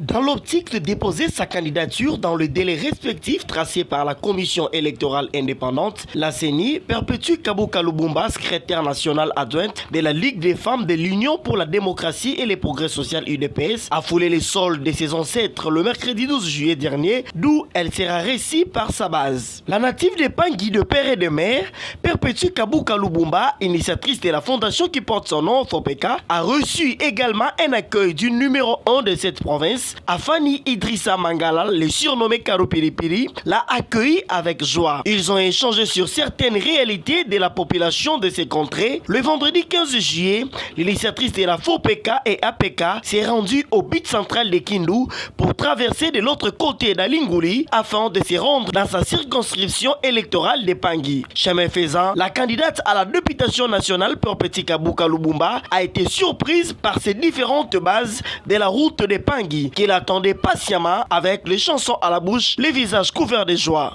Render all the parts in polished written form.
Dans l'optique de déposer sa candidature dans le délai respectif tracé par la Commission électorale indépendante, la CENI, Perpétue Kabuka Lubumba, secrétaire nationale adjointe de la Ligue des femmes de l'Union pour la démocratie et les progrès social UDPS, a foulé les sols de ses ancêtres le mercredi 12 juillet dernier, d'où elle sera récie par sa base. La native de Pangui de père et de mère, Perpétue Kabuka Lubumba, initiatrice de la fondation qui porte son nom, FOPECA, a reçu également un accueil du numéro 1 de cette province. Afani Idrissa Mangala, le surnommé Karo Piripiri, l'a accueilli avec joie. Ils ont échangé sur certaines réalités de la population de ces contrées. Le vendredi 15 juillet, l'initiatrice de la FOPECA et APK s'est rendue au but central de Kindu pour traverser de l'autre côté d'Alinguli afin de se rendre dans sa circonscription électorale de Pangui. Chemin faisant, la candidate à la députation nationale Perpétue Kabuka Lubumba a été surprise par ces différentes bases de la route de Pangui, qu'il attendait patiemment avec les chansons à la bouche, les visages couverts de joie.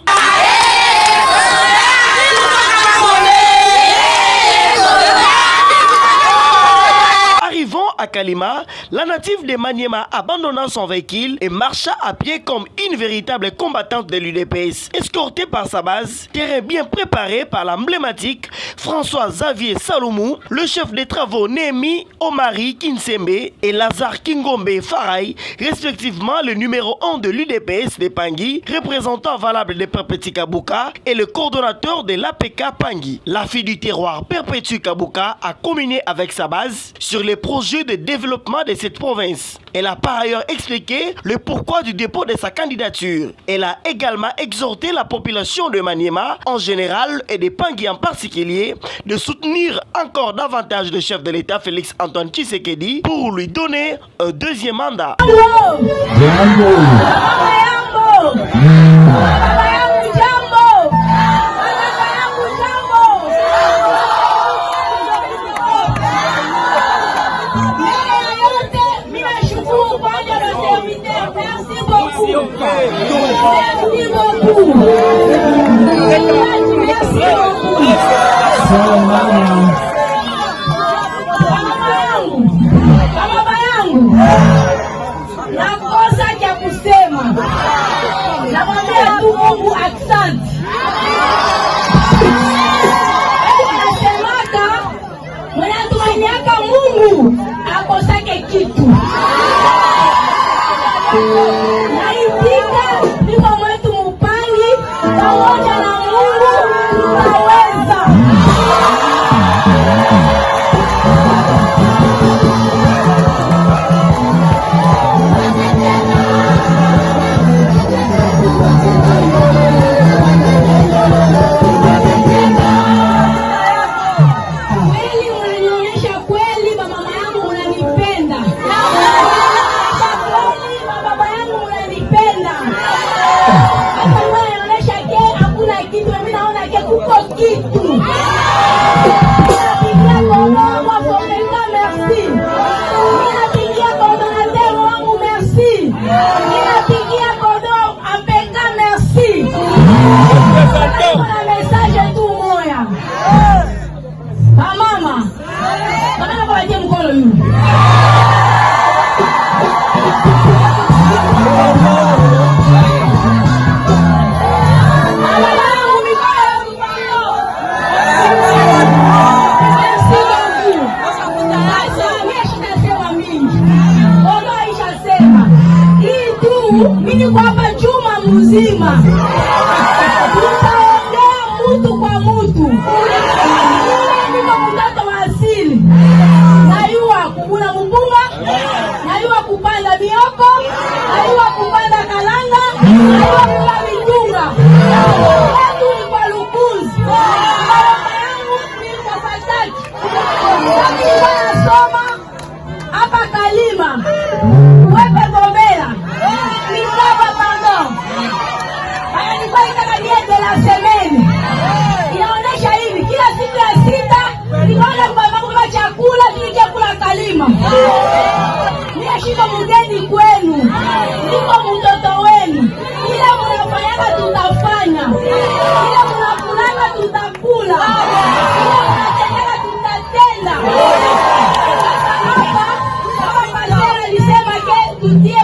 Arrivant à Kalima, la native de Maniema abandonna son véhicule et marcha à pied comme une véritable combattante de l'UDPS. Escortée par sa base, terrain bien préparé par l'emblématique François Xavier Salomou, le chef des travaux Némi Omari Kinsembe et Lazare Kingombe Farai, respectivement le numéro 1 de l'UDPS de Pangui, représentant valable de Perpétue Kabuka et le coordonnateur de l'APK Pangui. La fille du terroir Perpétue Kabuka a communié avec sa base sur les projets de développement de cette province. Elle a par ailleurs expliqué le pourquoi du dépôt de sa candidature. Elle a également exhorté la population de Maniema en général et de Pangui en particulier de soutenir encore davantage le chef de l'État Félix Antoine Tshisekedi pour lui donner un deuxième mandat. Nakosa cha kusema, namwambia tu Mungu asante. Nasemaka mwenye tumaniaka Mungu akosake kitu. Naitika niko mwetu Mupangi, pamoja na Mungu tutaweza. Mimi kwa hapa juma mzima tutaongea mtu kwa mtu. Niko mtoto wa asili, najua kuvuna mpunga, najua kupanda mioko, najua kupanda kalanga, najua kula mitunga. Watu ni kwa lukuzi. Mama yangu ni kwa fataki. Nilikuwa nasoma hapa Kalima. Wepe Gomera. Inaonesha hivi kila siku ya sita nikaona kwa chakula tulikula Kalima. Ninashika mgeni kwenu, niko mtoto wenu. Kila mnafanya tutafanya, kila mnakulana tutakula, kila mnatenda tutatenda. Hapa pastor alisema ke tutie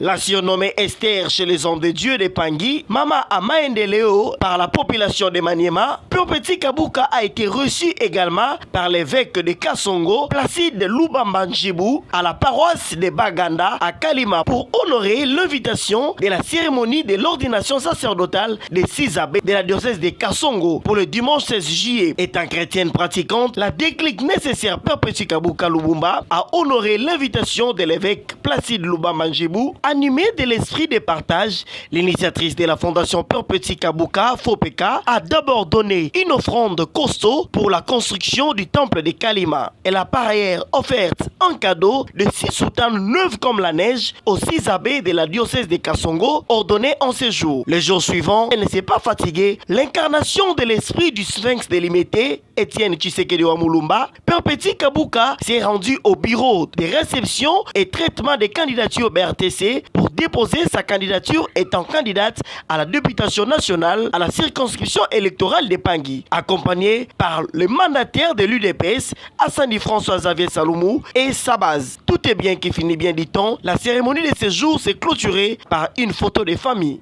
La surnommée Esther chez les hommes de Dieu de Pangui, Mama Amaendeleo par la population de Maniema, Père Kabuka a été reçu également par l'évêque de Kasongo, Placide Lubamba Njibou, à la paroisse de Baganda à Kalima pour honorer l'invitation de la cérémonie de l'ordination sacerdotale des 6 abbés de la diocèse de Kasongo pour le dimanche 16 juillet. Étant chrétienne pratiquante, la déclic nécessaire Père Kabuka Lubumba a honoré l'invitation de l'évêque Placide Lubamba Njibou, animé de l'esprit de partage. L'initiatrice de la fondation Père Kabuka, Fopeka, a d'abord donné une offrande costaud pour la construction du temple de Kalima. Elle a par ailleurs offert un cadeau de 6 soutanes neuves comme la neige aux 6 abbés de la diocèse de Kasongo ordonnés en séjour. Le jour suivant, elle ne s'est pas fatiguée. L'incarnation de l'esprit du sphinx délimité, Étienne Tshisekedi Wamulumba, Père Kabuka s'est rendu au bureau de réception et traitement des candidatures BRTC pour déposer sa candidature étant candidate à la députation nationale à la circonscription électorale de Pangui, accompagné par le mandataire de l'UDPS, Assani François Xavier Saloumou et sa base. Tout est bien qui finit bien, dit-on. La cérémonie de ce jour s'est clôturée par une photo de famille.